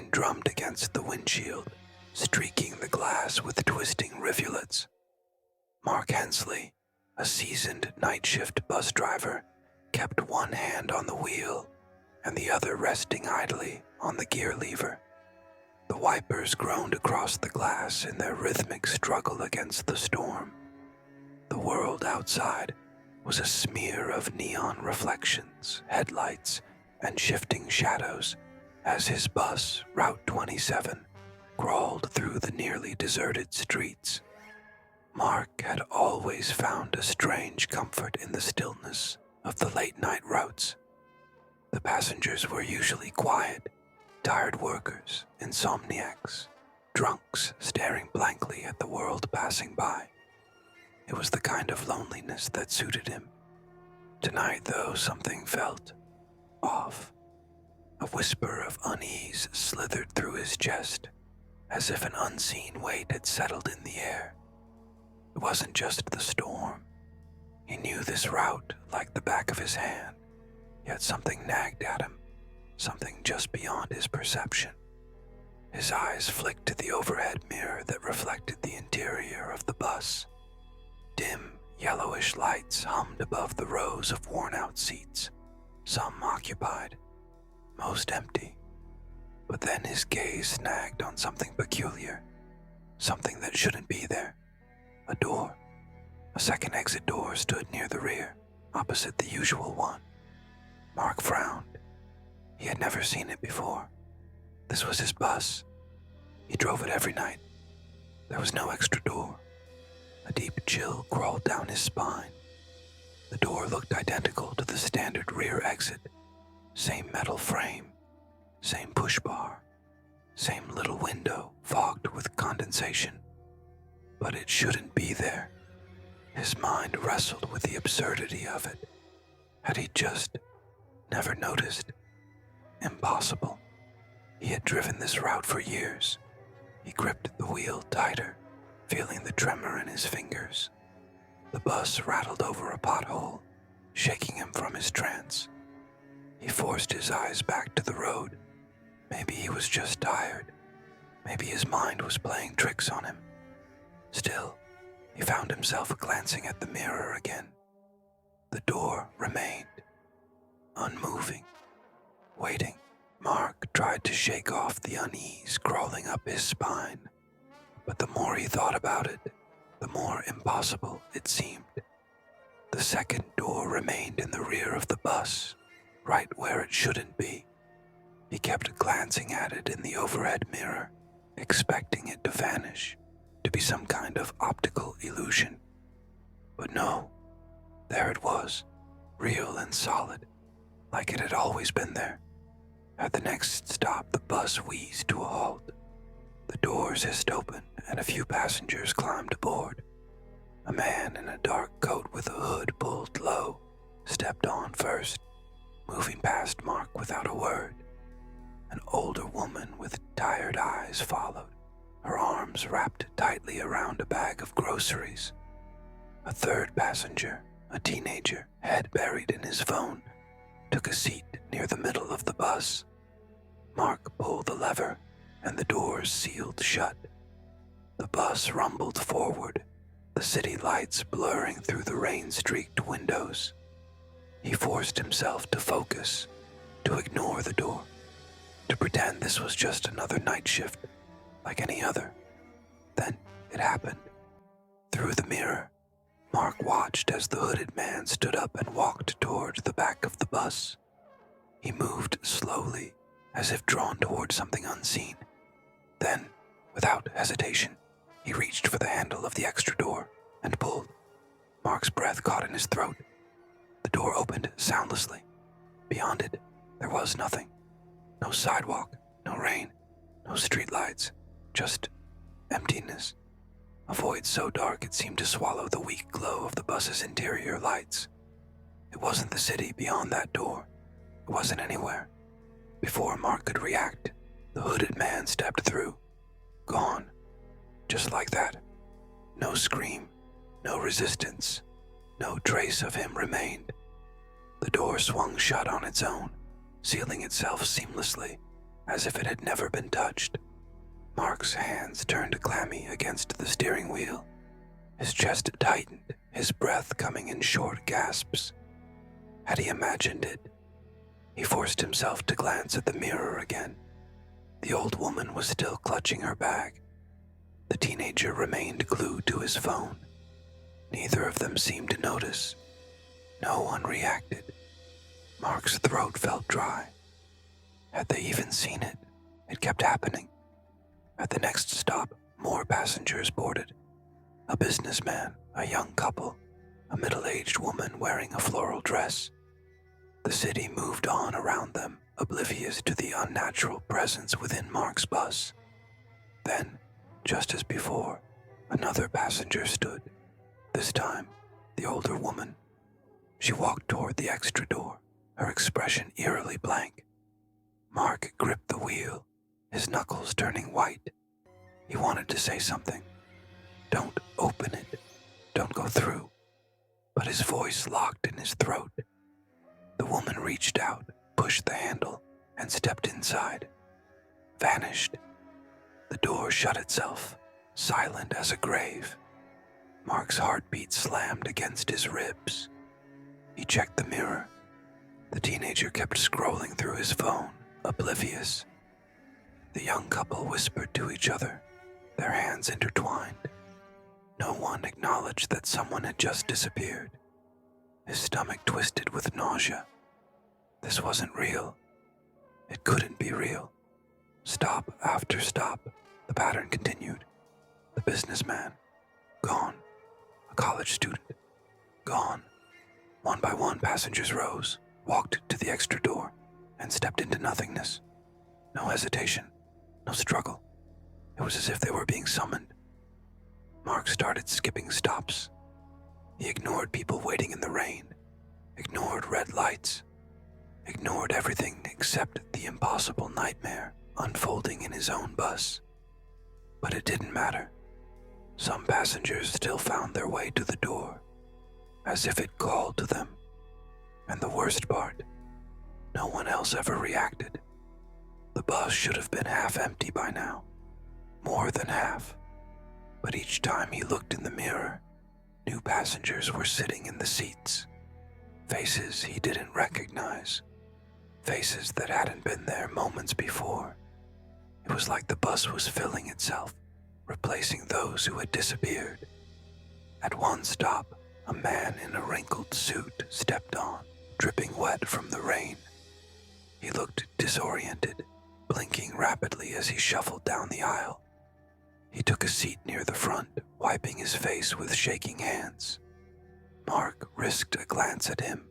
rain drummed against the windshield, streaking the glass with twisting rivulets. Mark Hensley, a seasoned night shift bus driver, kept one hand on the wheel and the other resting idly on the gear lever. The wipers groaned across the glass in their rhythmic struggle against the storm. The world outside was a smear of neon reflections, headlights, and shifting shadows as his bus, Route 27, crawled through the nearly deserted streets. Mark had always found a strange comfort in the stillness of the late-night routes. The passengers were usually quiet, tired workers, insomniacs, drunks staring blankly at the world passing by. It was the kind of loneliness that suited him. Tonight, though, something felt off. A whisper of unease slithered through his chest, as if an unseen weight had settled in the air. It wasn't just the storm. He knew this route like the back of his hand, yet something nagged at him, something just beyond his perception. His eyes flicked to the overhead mirror that reflected the interior of the bus. Dim, yellowish lights hummed above the rows of worn-out seats, some occupied, most empty. But then his gaze snagged on something peculiar, something that shouldn't be there. A door. A second exit door stood near the rear, opposite the usual one. Mark frowned. He had never seen it before. This was his bus. He drove it every night. There was no extra door. A deep chill crawled down his spine. The door looked identical to the standard rear exit. Same metal frame, same push bar, same little window fogged with condensation. But it shouldn't be there. His mind wrestled with the absurdity of it. Had he just never noticed? Impossible. He had driven this route for years. He gripped the wheel tighter, feeling the tremor in his fingers. The bus rattled over a pothole, shaking him from his trance. He forced his eyes back to the road. Maybe he was just tired. Maybe his mind was playing tricks on him. Still, he found himself glancing at the mirror again. The door remained, unmoving, waiting. Mark tried to shake off the unease crawling up his spine, but the more he thought about it, the more impossible it seemed. The second door remained in the rear of the bus, right where it shouldn't be. He kept glancing at it in the overhead mirror, expecting it to vanish, to be some kind of optical illusion. But no, there it was, real and solid, like it had always been there. At the next stop, the bus wheezed to a halt. The doors hissed open and a few passengers climbed aboard. A man in a dark coat with a hood pulled low stepped on first, moving past Mark without a word. An older woman with tired eyes followed, her arms wrapped tightly around a bag of groceries. A third passenger, a teenager, head buried in his phone, took a seat near the middle of the bus. Mark pulled the lever, and the doors sealed shut. The bus rumbled forward, the city lights blurring through the rain-streaked windows. He forced himself to focus, to ignore the door, to pretend this was just another night shift, like any other. Then it happened. Through the mirror, Mark watched as the hooded man stood up and walked toward the back of the bus. He moved slowly, as if drawn toward something unseen. Then, without hesitation, he reached for the handle of the extra door and pulled. Mark's breath caught in his throat. The door opened soundlessly. Beyond it, there was nothing. No sidewalk, no rain, no streetlights, just emptiness. A void so dark it seemed to swallow the weak glow of the bus's interior lights. It wasn't the city beyond that door. It wasn't anywhere. Before Mark could react, the hooded man stepped through. Gone. Just like that. No scream, no resistance, no trace of him remained. The door swung shut on its own, sealing itself seamlessly as if it had never been touched. Mark's hands turned clammy against the steering wheel. His chest tightened, his breath coming in short gasps. Had he imagined it? He forced himself to glance at the mirror again. The old woman was still clutching her bag. The teenager remained glued to his phone. Neither of them seemed to notice. No one reacted. Mark's throat felt dry. Had they even seen it? It kept happening. At the next stop, more passengers boarded. A businessman, a young couple, a middle-aged woman wearing a floral dress. The city moved on around them, oblivious to the unnatural presence within Mark's bus. Then, just as before, another passenger stood. This time, the older woman. She walked toward the extra door, her expression eerily blank. Mark gripped the wheel, his knuckles turning white. He wanted to say something. Don't open it. Don't go through. But his voice locked in his throat. The woman reached out, pushed the handle, and stepped inside. Vanished. The door shut itself, silent as a grave. Mark's heartbeat slammed against his ribs. He checked the mirror. The teenager kept scrolling through his phone, oblivious. The young couple whispered to each other, their hands intertwined. No one acknowledged that someone had just disappeared. His stomach twisted with nausea. This wasn't real. It couldn't be real. Stop after stop, the pattern continued. The businessman, gone. A college student, gone. One by one, passengers rose, walked to the extra door, and stepped into nothingness. No hesitation, no struggle. It was as if they were being summoned. Mark started skipping stops. He ignored people waiting in the rain, ignored red lights, ignored everything except the impossible nightmare unfolding in his own bus. But it didn't matter. Some passengers still found their way to the door, as if it called to them. And the worst part, no one else ever reacted. The bus should have been half empty by now, more than half. But each time he looked in the mirror, new passengers were sitting in the seats. Faces he didn't recognize. Faces that hadn't been there moments before. It was like the bus was filling itself, replacing those who had disappeared. At one stop, a man in a wrinkled suit stepped on, dripping wet from the rain. He looked disoriented, blinking rapidly as he shuffled down the aisle. He took a seat near the front, wiping his face with shaking hands. Mark risked a glance at him.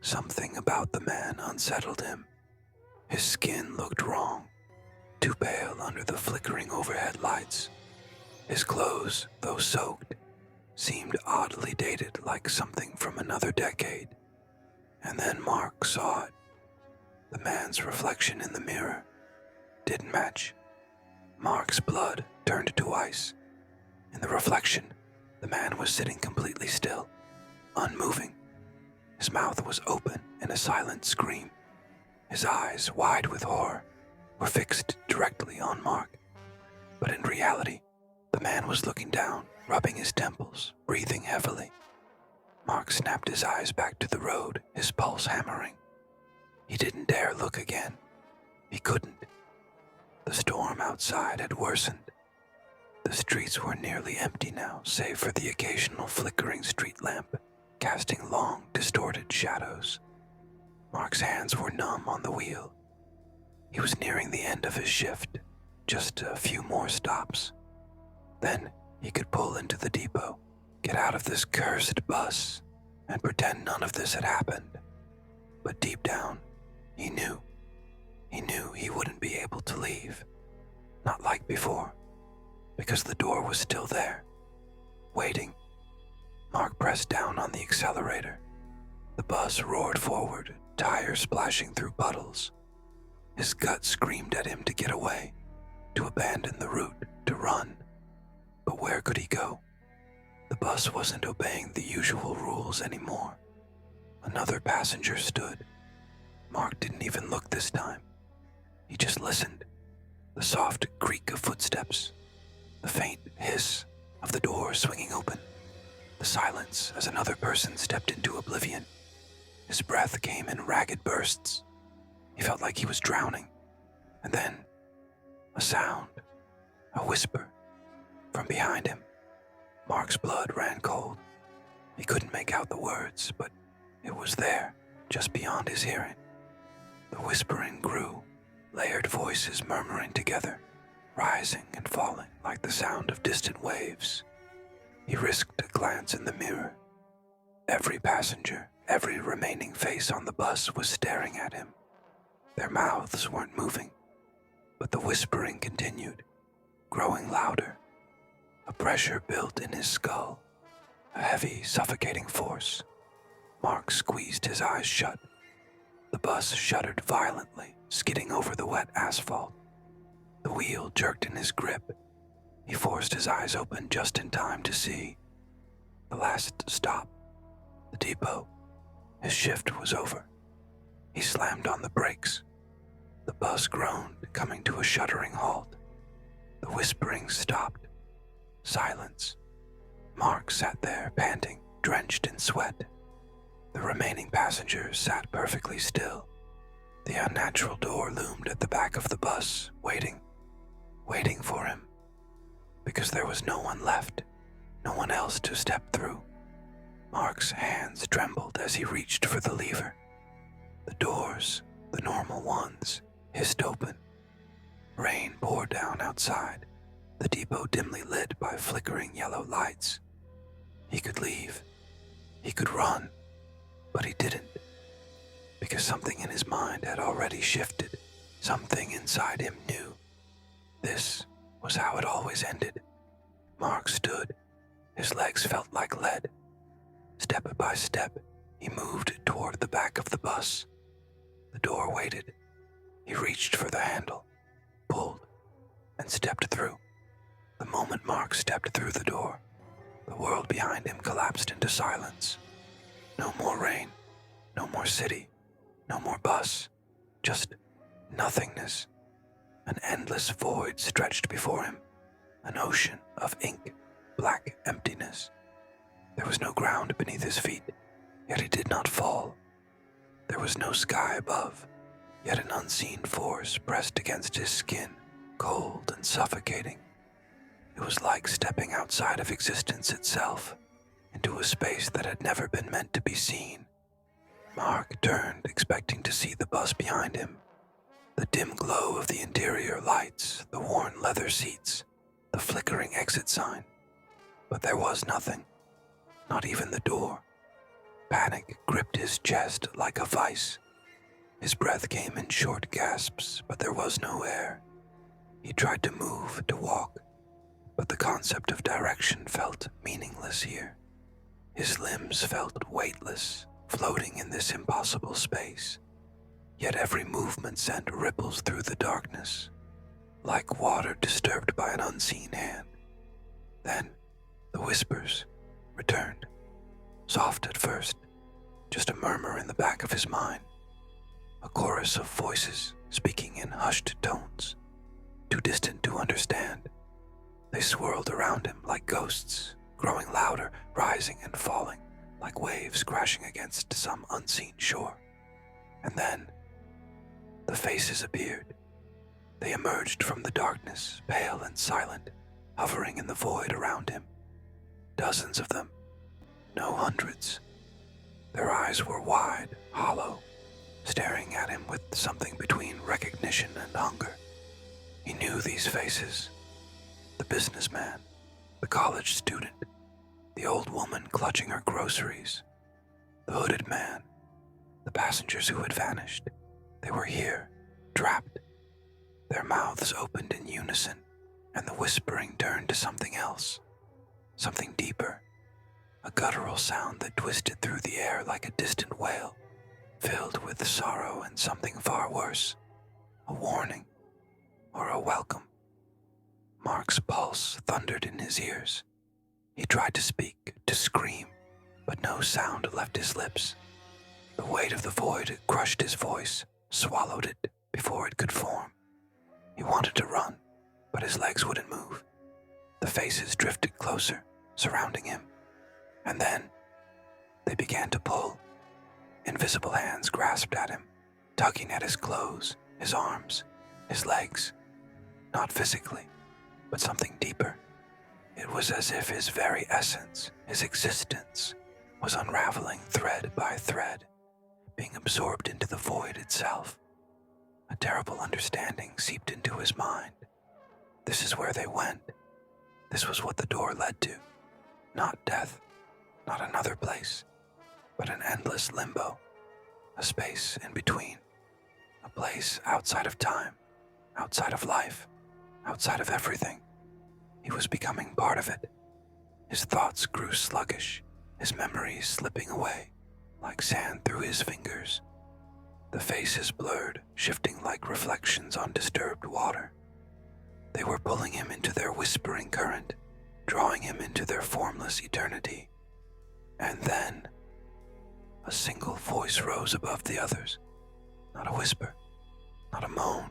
Something about the man unsettled him. His skin looked wrong, too pale under the flickering overhead lights. His clothes, though soaked, seemed oddly dated, like something from another decade. And then Mark saw it. The man's reflection in the mirror didn't match. Mark's blood turned to ice. In the reflection, the man was sitting completely still, unmoving. His mouth was open in a silent scream. His eyes, wide with horror, were fixed directly on Mark. But in reality, the man was looking down, rubbing his temples, breathing heavily. Mark snapped his eyes back to the road, his pulse hammering. He didn't dare look again. He couldn't. The storm outside had worsened. The streets were nearly empty now, save for the occasional flickering street lamp, casting long, distorted shadows. Mark's hands were numb on the wheel. He was nearing the end of his shift, just a few more stops. Then he could pull into the depot, get out of this cursed bus, and pretend none of this had happened. But deep down, he knew. He knew he wouldn't be able to leave. Not like before, because the door was still there, waiting. Mark pressed down on the accelerator. The bus roared forward, tires splashing through puddles. His gut screamed at him to get away, to abandon the route, to run. But where could he go? The bus wasn't obeying the usual rules anymore. Another passenger stood. Mark didn't even look this time. He just listened. The soft creak of footsteps, the faint hiss of the door swinging open, the silence as another person stepped into oblivion. His breath came in ragged bursts. He felt like he was drowning. And then, a sound, a whisper, from behind him. Mark's blood ran cold. He couldn't make out the words, but it was there, just beyond his hearing. The whispering grew, layered voices murmuring together, rising and falling like the sound of distant waves. He risked a glance in the mirror. Every passenger, every remaining face on the bus was staring at him. Their mouths weren't moving, but the whispering continued, growing louder. A pressure built in his skull, a heavy, suffocating force. Mark squeezed his eyes shut. The bus shuddered violently, skidding over the wet asphalt. The wheel jerked in his grip. He forced his eyes open just in time to see the last stop, the depot. His shift was over. He slammed on the brakes. The bus groaned, coming to a shuddering halt. The whispering stopped. Silence. Mark sat there, panting, drenched in sweat. The remaining passengers sat perfectly still. The unnatural door loomed at the back of the bus, waiting for him. Because there was no one left, no one else to step through. Mark's hands trembled as he reached for the lever. The doors, the normal ones, hissed open. Rain poured down outside, the depot dimly lit by flickering yellow lights. He could leave. He could run. But he didn't. Because something in his mind had already shifted. Something inside him knew. This was how it always ended. Mark stood. His legs felt like lead. Step by step, he moved toward the back of the bus. The door waited. He reached for the handle, pulled, and stepped through. The moment Mark stepped through the door, the world behind him collapsed into silence. No more rain, no more city, no more bus, just nothingness. An endless void stretched before him, an ocean of ink, black emptiness. There was no ground beneath his feet, yet he did not fall. There was no sky above, yet an unseen force pressed against his skin, cold and suffocating. It was like stepping outside of existence itself, into a space that had never been meant to be seen. Mark turned, expecting to see the bus behind him. The dim glow of the interior lights, the worn leather seats, the flickering exit sign. But there was nothing, not even the door. Panic gripped his chest like a vice. His breath came in short gasps, but there was no air. He tried to move, to walk, but the concept of direction felt meaningless here. His limbs felt weightless, floating in this impossible space. Yet every movement sent ripples through the darkness, like water disturbed by an unseen hand. Then, the whispers returned, soft at first, just a murmur in the back of his mind. A chorus of voices speaking in hushed tones, too distant to understand. They swirled around him like ghosts, growing louder, rising and falling, like waves crashing against some unseen shore. And then, the faces appeared. They emerged from the darkness, pale and silent, hovering in the void around him. Dozens of them, no hundreds. Their eyes were wide, hollow, staring at him with something between recognition and hunger. He knew these faces. The businessman, the college student, the old woman clutching her groceries, the hooded man, the passengers who had vanished. They were here, trapped. Their mouths opened in unison, and the whispering turned to something else, something deeper, a guttural sound that twisted through the air like a distant wail, filled with sorrow and something far worse, a warning or a welcome. Mark's pulse thundered in his ears. He tried to speak, to scream, but no sound left his lips. The weight of the void crushed his voice, swallowed it before it could form. He wanted to run, but his legs wouldn't move. The faces drifted closer, surrounding him, and then they began to pull. Invisible hands grasped at him, tugging at his clothes, his arms, his legs. Not physically, but something deeper. It was as if his very essence, his existence, was unraveling thread by thread, being absorbed into the void itself. A terrible understanding seeped into his mind. This is where they went. This was what the door led to. Not death, not another place, but an endless limbo, a space in between, a place outside of time, outside of life, outside of everything. He was becoming part of it. His thoughts grew sluggish, his memories slipping away, like sand through his fingers. The faces blurred, shifting like reflections on disturbed water. They were pulling him into their whispering current, drawing him into their formless eternity. And then, a single voice rose above the others. Not a whisper, not a moan,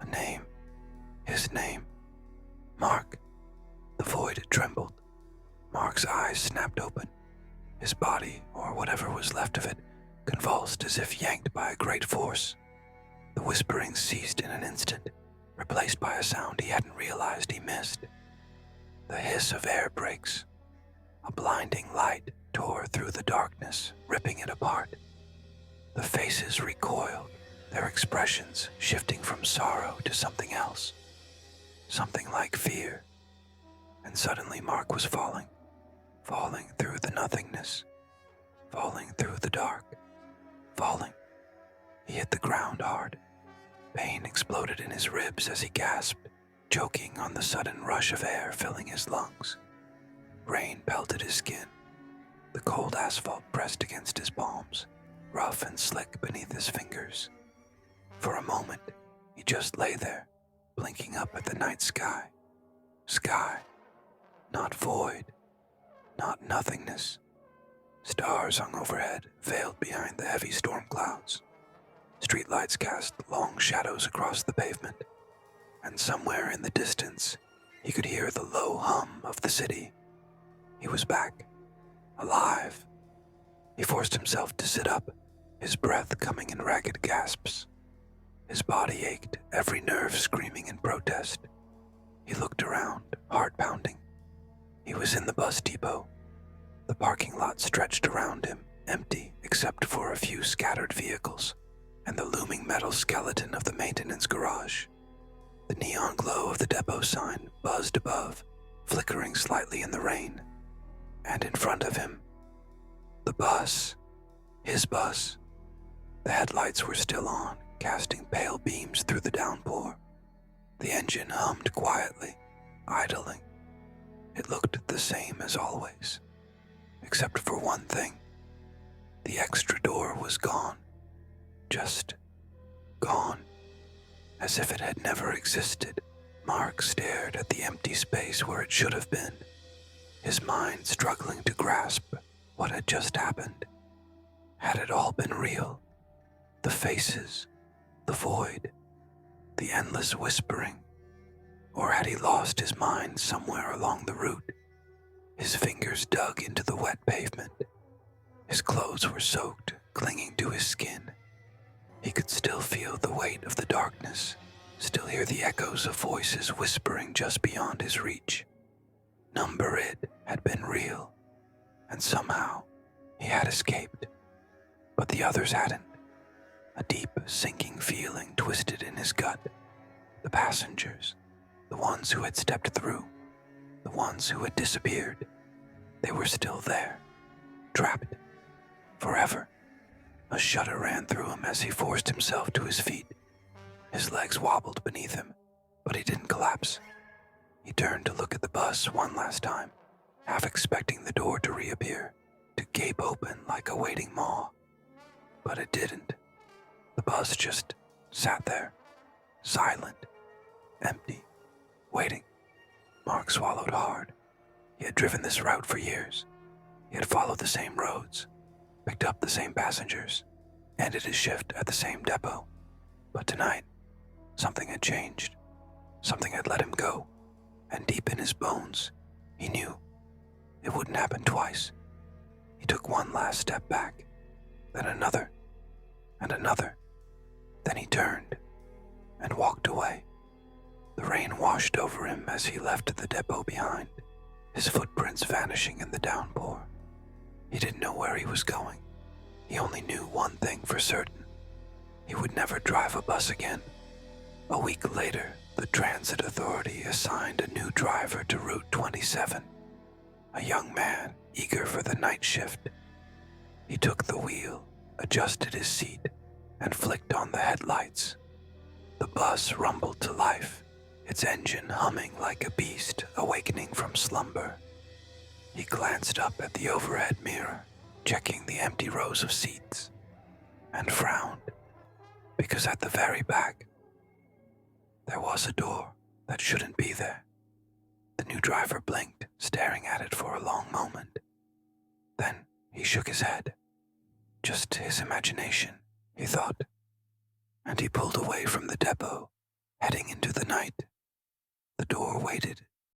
a name, his name. Mark. The void trembled. Mark's eyes snapped open. His body, or whatever was left of it, convulsed as if yanked by a great force. The whispering ceased in an instant, replaced by a sound he hadn't realized he missed. The hiss of air brakes. A blinding light tore through the darkness, ripping it apart. The faces recoiled, their expressions shifting from sorrow to something else. Something like fear. And suddenly Mark was falling through the nothingness, falling through the dark, falling. He hit the ground hard. Pain exploded in his ribs as he gasped, choking on the sudden rush of air filling his lungs. Rain pelted his skin. The cold asphalt pressed against his palms, rough and slick beneath his fingers. For a moment, he just lay there, blinking up at the night sky. Sky. Not void. Not nothingness. Stars hung overhead, veiled behind the heavy storm clouds. Streetlights cast long shadows across the pavement, and somewhere in the distance, he could hear the low hum of the city. He was back, alive. He forced himself to sit up, his breath coming in ragged gasps. His body ached, every nerve screaming in protest. He looked around, heart pounding. He was in the bus depot. The parking lot stretched around him, empty except for a few scattered vehicles, and the looming metal skeleton of the maintenance garage. The neon glow of the depot sign buzzed above, flickering slightly in the rain. And in front of him, the bus, his bus. The headlights were still on, casting pale beams through the downpour. The engine hummed quietly, idling. It looked the same as always, except for one thing. The extra door was gone. Just gone. As if it had never existed, Mark stared at the empty space where it should have been, his mind struggling to grasp what had just happened. Had it all been real? The faces, the void, the endless whispering? Or had he lost his mind somewhere along the route? His fingers dug into the wet pavement. His clothes were soaked, clinging to his skin. He could still feel the weight of the darkness, still hear the echoes of voices whispering just beyond his reach. Number It had been real, and somehow he had escaped. But the others hadn't. A deep, sinking feeling twisted in his gut. The passengers, the ones who had stepped through, the ones who had disappeared, they were still there, trapped, forever. A shudder ran through him as he forced himself to his feet. His legs wobbled beneath him, but he didn't collapse. He turned to look at the bus one last time, half expecting the door to reappear, to gape open like a waiting maw. But it didn't. The bus just sat there, silent, empty, waiting. Mark swallowed hard. He had driven this route for years. He had followed the same roads, picked up the same passengers, ended his shift at the same depot. But tonight, something had changed. Something had let him go, and deep in his bones, he knew it wouldn't happen twice. He took one last step back, then another, and another. Then he turned and walked away. The rain washed over him as he left the depot behind, his footprints vanishing in the downpour. He didn't know where he was going. He only knew one thing for certain. He would never drive a bus again. A week later, the Transit Authority assigned a new driver to Route 27, a young man eager for the night shift. He took the wheel, adjusted his seat, and flicked on the headlights. The bus rumbled to life, its engine humming like a beast awakening from slumber. He glanced up at the overhead mirror, checking the empty rows of seats, and frowned, because at the very back, there was a door that shouldn't be there. The new driver blinked, staring at it for a long moment. Then he shook his head. Just his imagination, he thought, and he pulled away from the depot, heading into the night. The door waited,